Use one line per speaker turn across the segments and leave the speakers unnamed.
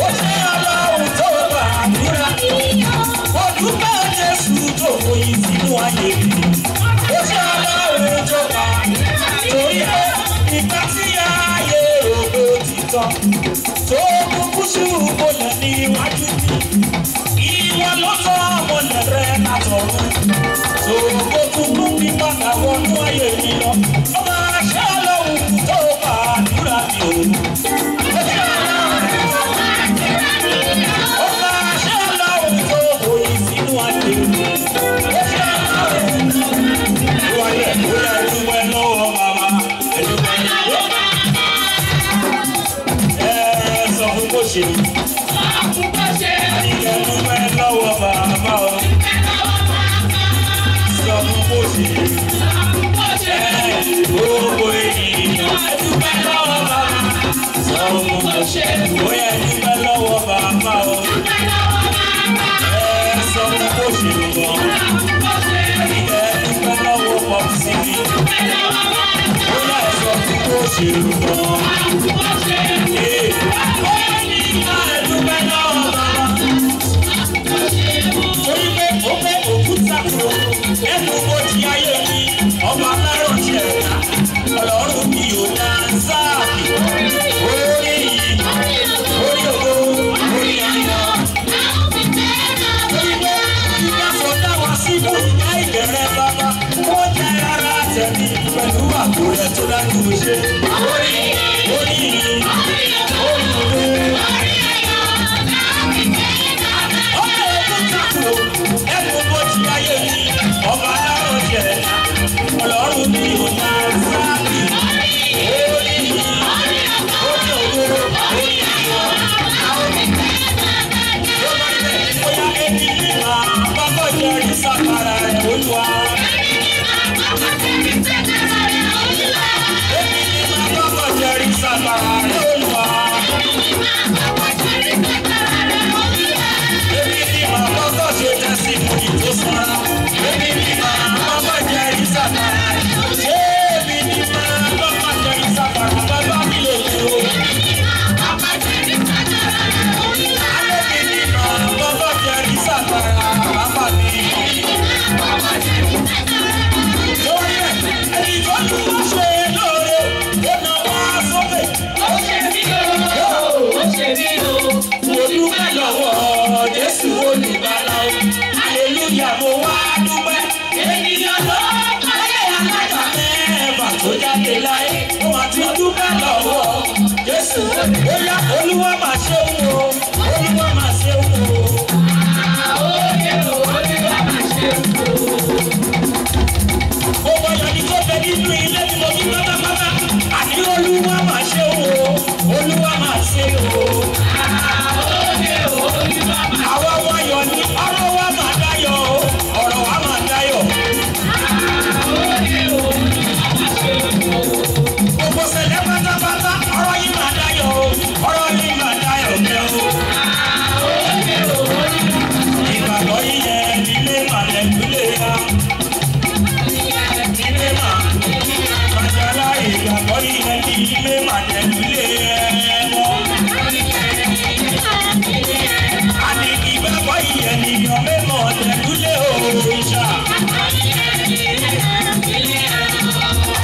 Ó ṣe Ọlọ́run tó lọ tó kúkú ṣubú lẹ̀ níwájú mi ìwọ ló tọ́ ọmọlẹ̀ rẹ látọ̀run tó kúkú mi padà wọnú ayé mi lọ ọba ṣẹ́ lọ́hùn tó bá àdúrà mi o. ọba ṣẹ́ lọ́hùn tó bòyí sínú ayé mi. Ìdúpẹ́ lọ́wọ́ bàbá o. Sọ fún bó ṣe. Gbogbo ènìyàn. Ìdúpẹ́ lọ́wọ́ bàbá. Sọ fún bó ṣe. Bóyá ìdúpẹ́ lọ́wọ́ bàbá o. Sọ fún bó ṣe wọ̀. Ìdúpẹ́ lọ́wọ́ pọ̀ sí mi. Bóyá sọ fún bó ṣe wọ̀. Torí pé ó pé òkúta kúrò ẹnu bó ti ayé mi ọba alárò ti ẹ̀ka ọlọ́run mi ò dá sáàbì orí yìí orí ògo orí ayọ̀. Torí pé ìgbà tó dá wa síbò ìyá ìbẹ̀rẹ̀ bàbá ó jẹ́ ara tẹ̀mí pẹ̀lú àpò rẹ̀ tó dájú ṣe. Orí yìí orí ògo. Ẹnu bó ti ayé mi, ọba aláwọ̀ jẹ̀, ọlọ́run mi ò máa sáàbì. Orí mi, orí òwúrò, orí ìyọ̀. Bóyá èmi ní màá bábọ̀ jẹ́ rí sàkàrà rẹ̀ olúwa. Èmi ní màá bábọ̀ jẹ́ rí sàkàrà rẹ̀ olúwa. Ṣe tẹ̀sí fún ìtòsọ́ra. Èmi ni màá bàbá jẹ́ ìsàkàrà. Ṣé èmi ni màá bàbá jẹ́ ìsàkàrà? Bàbá mi lè lò ó. Èmi ni màá bàbá jẹ́ ìsàkàrà. Bàbá mi. Lórí ẹ̀, ẹni tó ń bá ṣe lóore, ó náà wá sókè. Ó ṣe mí o, ó ṣe mí o. Mo dúpẹ́ lọ́wọ́ Jésù olùgbàlà o. Aleluya mo wá dúpẹ́. Ènìyàn ló ayé alága mẹ́fà tó jáde láyé. Mo máa ti dúpẹ́ lọ́wọ́ Jésù. Bóyá Olúwa máa ṣe wò ó. Olúwa máa ṣe wò ó. Olúwa máa ṣe wò ó. Gbogbo ọ̀yọ́ ni tó bẹ nínú ilé tí mo ní pátápátá. Àní Olúwa máa ṣe wò ó. Olúwa máa ṣe wò ó. Àwa wáyọ̀ ni ọ̀rọ̀ wa máa dáyọ̀ o, ọ̀rọ̀ wa máa dáyọ̀. Gbogbo ṣẹlẹ̀ pátápátá ọ̀rọ̀ yìí máa dáyọ̀ o, ọ̀rọ̀ yìí máa dáyọ̀ kẹ́ o. Ìgbàgbọ́ yìí yẹ ilé màlẹ́kùlé ya. Ilé màjàlá ìgbàgbọ́ yìí yẹ ilé màlẹ́kùlé ya. Ìgbàgbọ́ ènìyàn mẹ́mọ̀ ọ̀dẹ̀dúlé òrìṣà.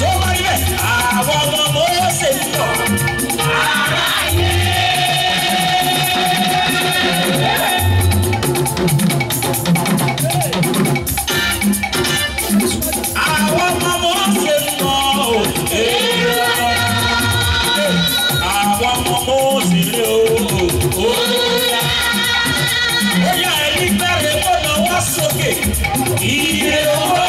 Tó bá yẹ àwọn ọmọ Mósè ń bọ̀. Àwọn ọmọ Mósè ń bọ̀. Àwọn ọmọ Mósè lé o. Oya ẹni bẹ̀rẹ̀ gbọ́dọ̀ wá sókè. Ire owó.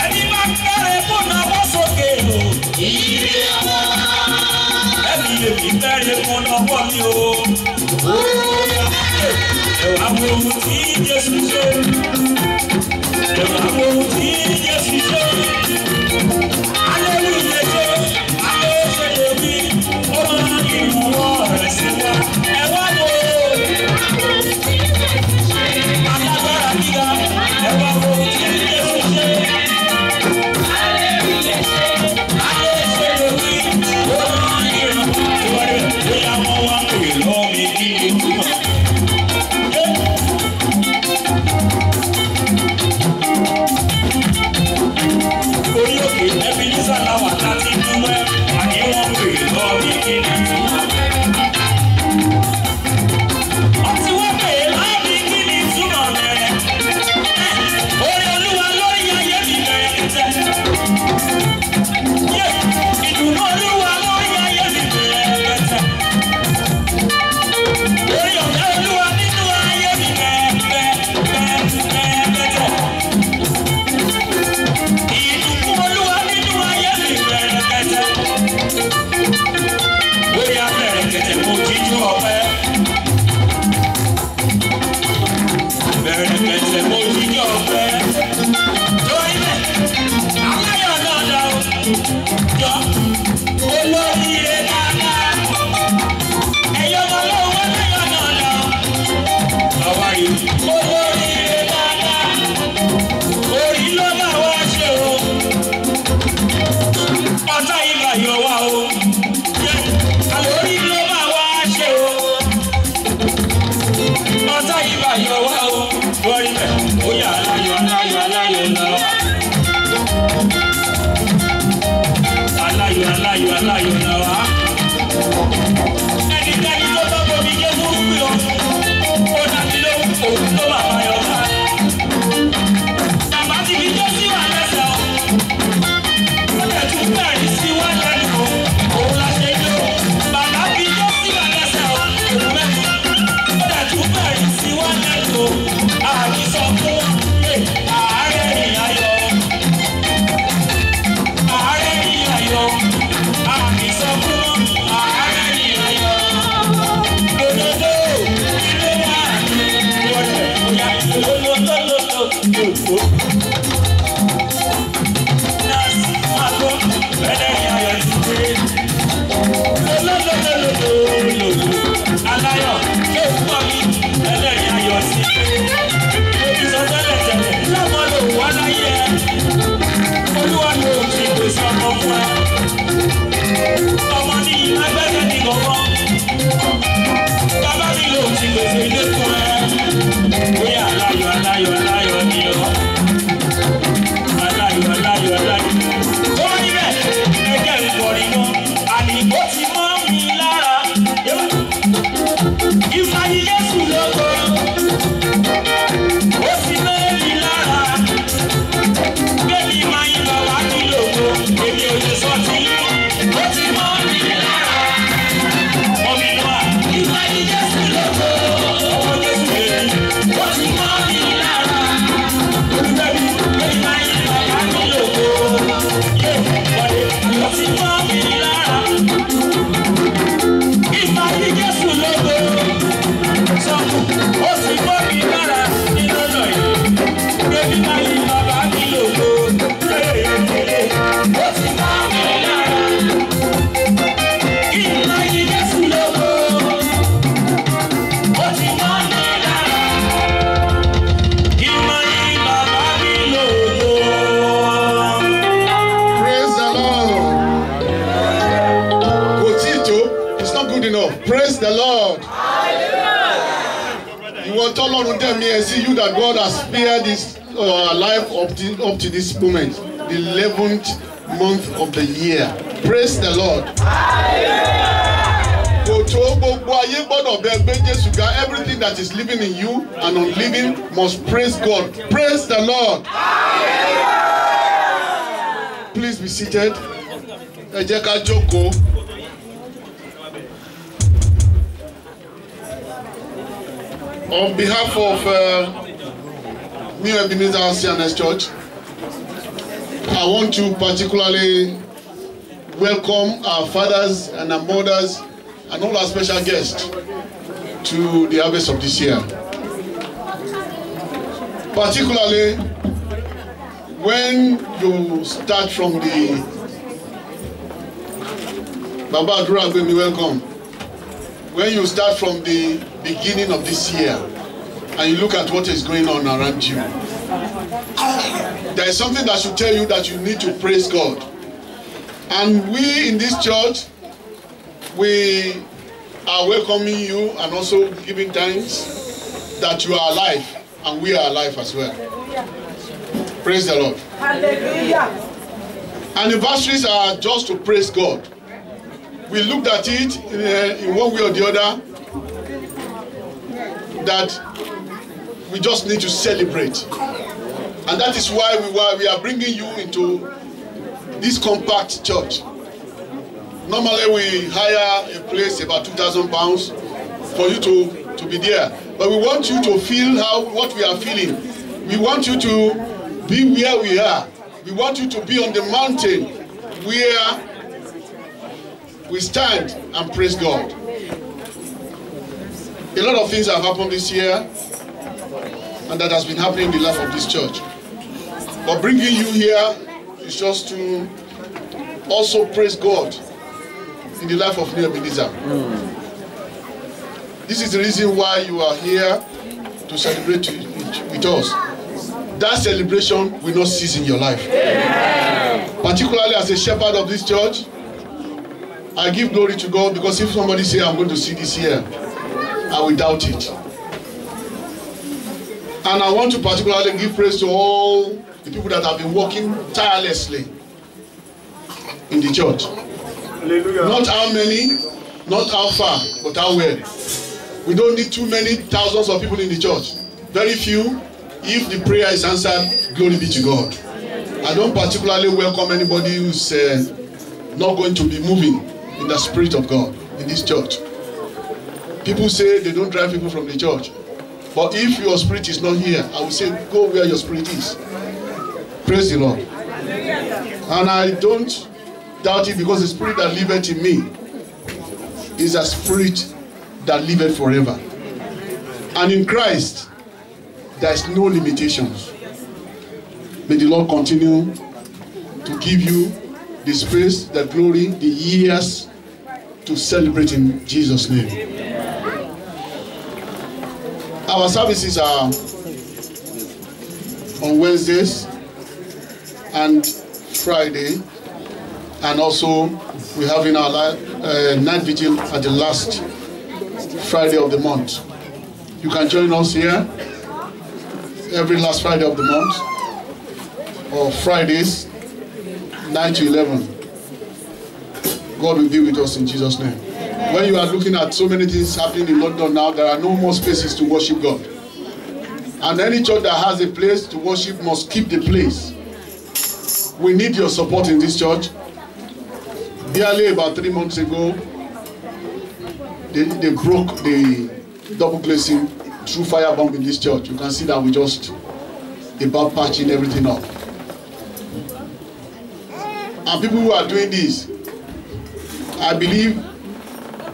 Ẹni máa bẹ̀rẹ̀ gbọ́dọ̀ wá sókè o. Ire owó. Ẹni èmi bẹ̀rẹ̀ gbọ́dọ̀ wọ́ mi o. Ẹ̀wà wo ohun tí Jésù ṣe. Ẹ̀wà wo ohun tí Jésù ṣe. Hallelujah ṣe. Alẹ́ ṣe lè wí. Ó máa ń ìrànwọ́ rẹ̀ sí wa. Ẹ̀wà wo. Alágbára gíga. Ẹ̀wà wo ohun tí Jésù ṣe. Hallelujah ṣe. Alẹ́ ṣe lè wí. Ó máa ń ìrànwọ́ rẹ̀. Bóyá wọ́n wá pè lọ́ọ́ mi kí ni túmọ̀. Àlórí ló máa wá ṣe o. Ọ̀tá ìbá yọ wá o. Wọ́n rí bẹ̀, ó yà aláyọ̀ aláyọ̀ aláyọ̀ lọ. Aláyọ̀ aláyọ̀ aláyọ̀ lọ wá. Ẹnikẹ́ni tó bá bomi jẹ́ fúrúgbì o. Ó dàbí lóhùn òun tó bàbá yọ wá. Bàbá ti fi jó sí wà lẹ́sẹ̀ o. Ó lè tún bẹ̀rẹ̀ sí wá lẹ́nu o. Òun la ṣe jó. Bàbá fi jó sí wà lẹ́sẹ̀ o. Òun mẹ́rin. Ó lè tún bẹ̀rẹ̀ sí wá lẹ́nu o. Àbí sọ fún ààrẹ ìyáyọ. Ààrẹ ìyáyọ. Àbí sọ fún ààrẹ ìyáyọ. Lòdòdó ilé wà ní ìwọ̀lẹ̀ òyà lòlòlòlòlòlò. Nọ́ọ̀sì máa gbọ́ ẹlẹ́rìí ayọ̀ ti dé. Lòlòlòlòlòlò. Aláyọ̀ ṣé ń pọ̀ mí ẹlẹ́rìí ayọ̀ ti dé. Lọ́mọ ló wá láyé ẹ, Olúwa ló ti pèsè ọmọ fún ẹ. Ọmọ ní agbẹ́sẹ̀ ní gbọ̀ngàn, bàbá mi ló ti pèsè ilé fún ẹ. Bóyá aláyọ̀ aláyọ̀ aláyọ̀ ni ọ. Aláyọ̀ aláyọ̀ aláyọ̀. Ó rí bẹ́ẹ̀, ẹgbẹ́ ìkọrin mọ́, àní ó ti mọ́ mi lára. Ìfàyè Jésù lógo. Ó sì mẹ́rin lára, bébí máa ń lọ wá ní lògo, èmi ò lè sọ tí ó ti mọ́ mi lára. Omi lọ wá, ìgbà yìí Jésù lògo, ọmọ Jésù lèmi, ó ti mọ́ mi lára. Bébí máa ń lọ wá ní lògo, ó ti mọ́ mi lára. Ìgbà yìí Jésù lògo, ó sì mọ́ mi lára. Bébí máa yí bàbá mi lògo, ó ti mọ́ mi lára. Kí n máa yí Jésù lògo, ó ti mọ́ mi lára. Kí n máa yí bàbá mi lògo.
Praise the Lord. Kò tí ì tó, it's not good enough. Praise the Lord. Ìwọ tọ́lọ́run dẹ̀mí ẹ sí you that God has spared this life up to this moment, the 11th month of the year. Praise the Lord. Kò tó gbogbo ayé gbọ́dọ̀ bẹ gbé Jésù ga. Everything that is living in you and unliving must praise God. Praise the Lord. Please be seated. Ẹ jẹ́ ká jókòó. On behalf of New Ebenezer CNS Church, I want to particularly welcome our fathers and our mothers and all our special guests to the harvest of this year. Particularly when you start from the Baba Adura Gbemi, welcome. When you start from the beginning of this year and you look at what is going on around you, there is something that should tell you that you need to praise God. And we in this church, we are welcoming you and also giving thanks that you are alive and we are alive as well. Praise the Lord.
Hallelujah.
Anniversaries are just to praise God. We looked at it in one way or the other that we just need to celebrate. And that is why we are bringing you into this compact church. Normally we hire a place about £2,000 for you to be there. But we want you to feel what we are feeling. We want you to be where we are. We want you to be on the mountain where we stand and praise God. A lot of things have happened this year and that has been happening in the life of this church. But bringing you here is just to also praise God in the life of New Ebenezer. This is the reason why you are here to celebrate with us. That celebration will not cease in your life. Amen. Particularly as a shepherd of this church, I give glory to God because if somebody say I'm going to see this year, I will doubt it. And I want to particularly give praise to all the people that have been working tirelessly in the church. Hallelujah. Not how many, not how far, but how well. We don't need too many thousands of people in the church. Very few. If the prayer is answered, glory be to God. I don't particularly welcome anybody who's not going to be moving in the Spirit of God in this church. People say they don't drive people from the church. But if your spirit is not here, I will say go where your spirit is. Praise the Lord. And I don't doubt it because the spirit that liveth in me is a spirit that liveth forever. And in Christ, there is no limitations. May the Lord continue to give you the space, the glory, the years to celebrate in Jesus' name. Our services are on Wednesdays and Friday, and also we have in our night vigil at the last Friday of the month. You can join us here every last Friday of the month, or Fridays 9 to 11. God will be with us in Jesus' name. When you are looking at so many things happening in London now, there are no more spaces to worship God. And any church that has a place to worship must keep the place. We need your support in this church. Barely about 3 months ago, they broke the double glazing through firebomb in this church. You can see that we just about patching everything up. And people who are doing this, I believe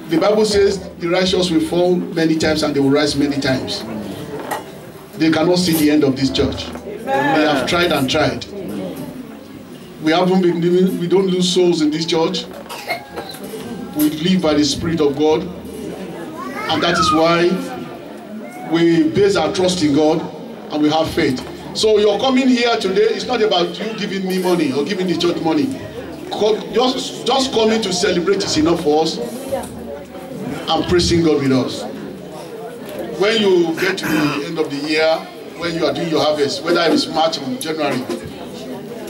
the Bible says the righteous will fall many times and they will rise many times. They cannot see the end of this church. They have tried and tried. We haven't been living, we don't lose souls in this church. We live by the Spirit of God. And that is why we base our trust in God and we have faith. So you're coming here today, it's not about you giving me money or giving the church money. Just coming to celebrate is enough for us and praising God with us. When you get to the end of the year, when you are doing your harvest, whether it's March or January,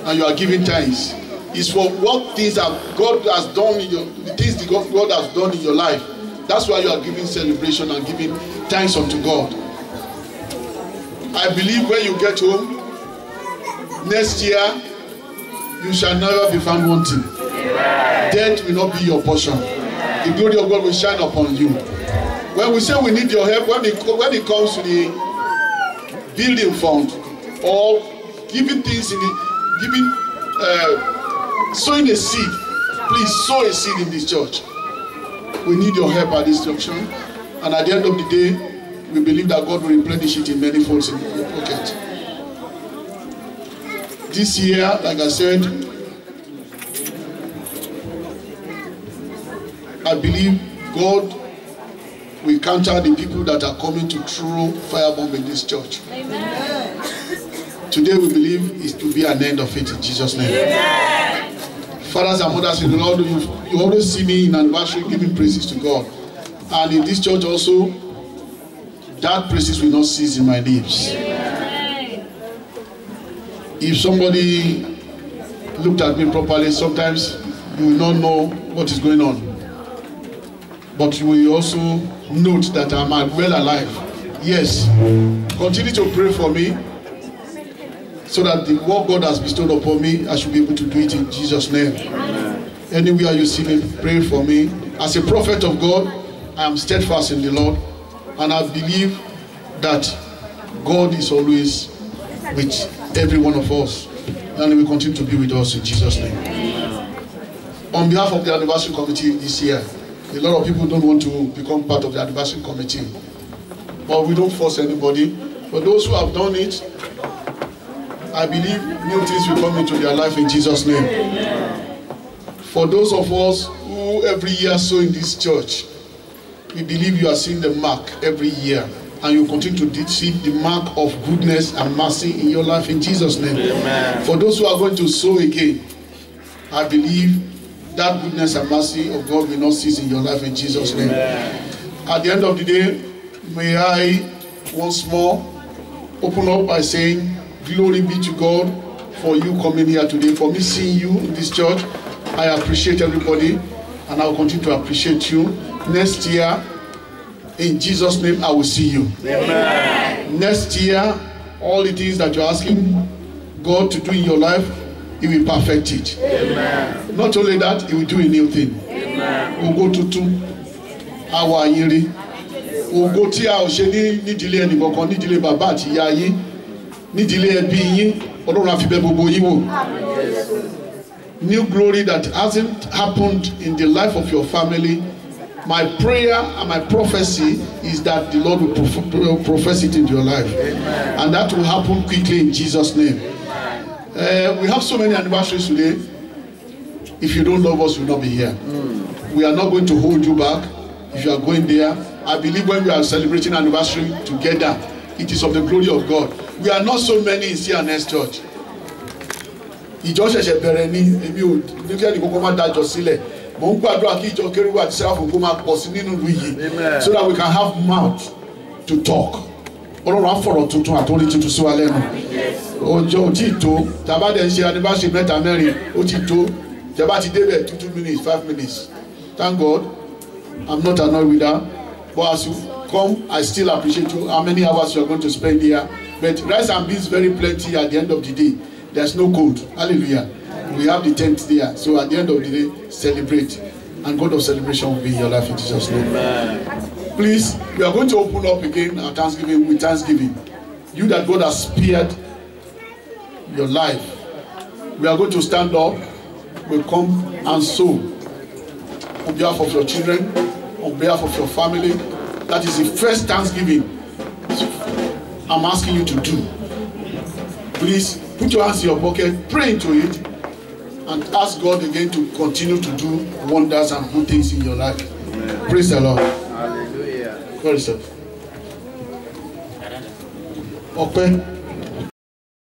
and you are giving thanks, it's for what things that God has done in your, the things that God has done in your life. That's why you are giving celebration and giving thanks unto God. I believe when you get home next year, you shall never be found wanting. Death will not be your portion. The glory of God will shine upon you. When we say we need your help, when it comes to the building fund or giving things in the sowing a seed, please sow a seed in this church. We need your help at this junction, and at the end of the day, we believe that God will replenish it in many folds in your pocket. This year, like I said, I believe God will counter the people that are coming to throw firebomb in this church. Amen. Today we believe is to be an end of it in Jesus' name. Amen. Fathers and mothers in the Lord, you always see me in anniversary giving praises to God. And in this church also, that praises will not cease in my lips. Amen. If somebody looked at me properly, sometimes you will not know what is going on. But you will also note that I'm well alive. Yes, continue to pray for me so that the work God has bestowed upon me, I should be able to do it in Jesus' name. Amen. Anywhere you see me, pray for me. As a prophet of God, I am steadfast in the Lord, and I believe that God is always with every one of us, and He will continue to be with us in Jesus' name. Amen. On behalf of the anniversary committee this year, a lot of people don't want to become part of the anniversary committee, but we don't force anybody. For those who have done it, I believe new things will come into their life in Jesus' name. Amen. For those of us who every year sow in this church, we believe you are seeing the mark every year, and you continue to see the mark of goodness and mercy in your life in Jesus' name. Amen. For those who are going to sow again, I believe that goodness and mercy of God will not cease in your life in Jesus' name. At the end of the day, may I once more open up by saying, glory be to God for you coming here today, for me seeing you in this church. I appreciate everybody, and I will continue to appreciate you. Next year, in Jesus' name, I will see you. Amen. Next year, all the things that you're asking God to do in your life, He will perfect it. Amen. Not only that, He will do a new thing. Amen. We'll go to our yiri. We'll go to our sheni, nidile and Iboko, nidile babati yayi, nidile ebi Ọlọ́run á fi bẹ̀ gbogbo yín wò. New glory that hasn't happened in the life of your family. My prayer and my prophecy is that the Lord will profess it into your life. Amen. And that will happen quickly in Jesus' name. We have so many anniversaries today. If you don't love us, you will not be here. We are not going to hold you back. If you are going there, I believe when we are celebrating anniversary together, it is of the glory of God. We are not so many in CNS Church. Ìjọ ṣẹ̀ṣẹ̀ bẹ̀rẹ̀ ní èmi ò ní kẹ́ni kókó má dájọ́ sílẹ̀. Mo ń gbàdúrà kí ìjọ Kérúbù àti Séráfù kó máa pọ̀ sí nínú ìlú yìí, so that we can have mouth to talk. Ọlọ́run á fọ̀rọ̀ tuntun àtòrí tuntun sí wa lẹ́nu. Ọjọ́ ò tí ì tó, tàbá dẹ̀ ń ṣe anniversary mẹ́ta mẹ́rin, ó ti tó. Tẹ́bá ti débẹ̀ 2 minutes, 5 minutes. Thank God, I'm not annoyed with that. But as you come, I still appreciate you. How many hours you are going to spend here? But rice and beans very plenty at the end of the day. There's no cold. Hallelujah. We have the tent there. So at the end of the day, celebrate. And God of celebration will be in your life in Jesus' name. Amen. Please, we are going to open up again our Thanksgiving with Thanksgiving. You that God has spared your life. We are going to stand up. We'll come and sow on behalf of your children, on behalf of your family. That is the first Thanksgiving I'm asking you to do. Please put your hands in your pocket, pray into it, and ask God again to continue to do wonders and good things in your life. Amen. Praise the Lord. Hallelujah. God is up. Okay.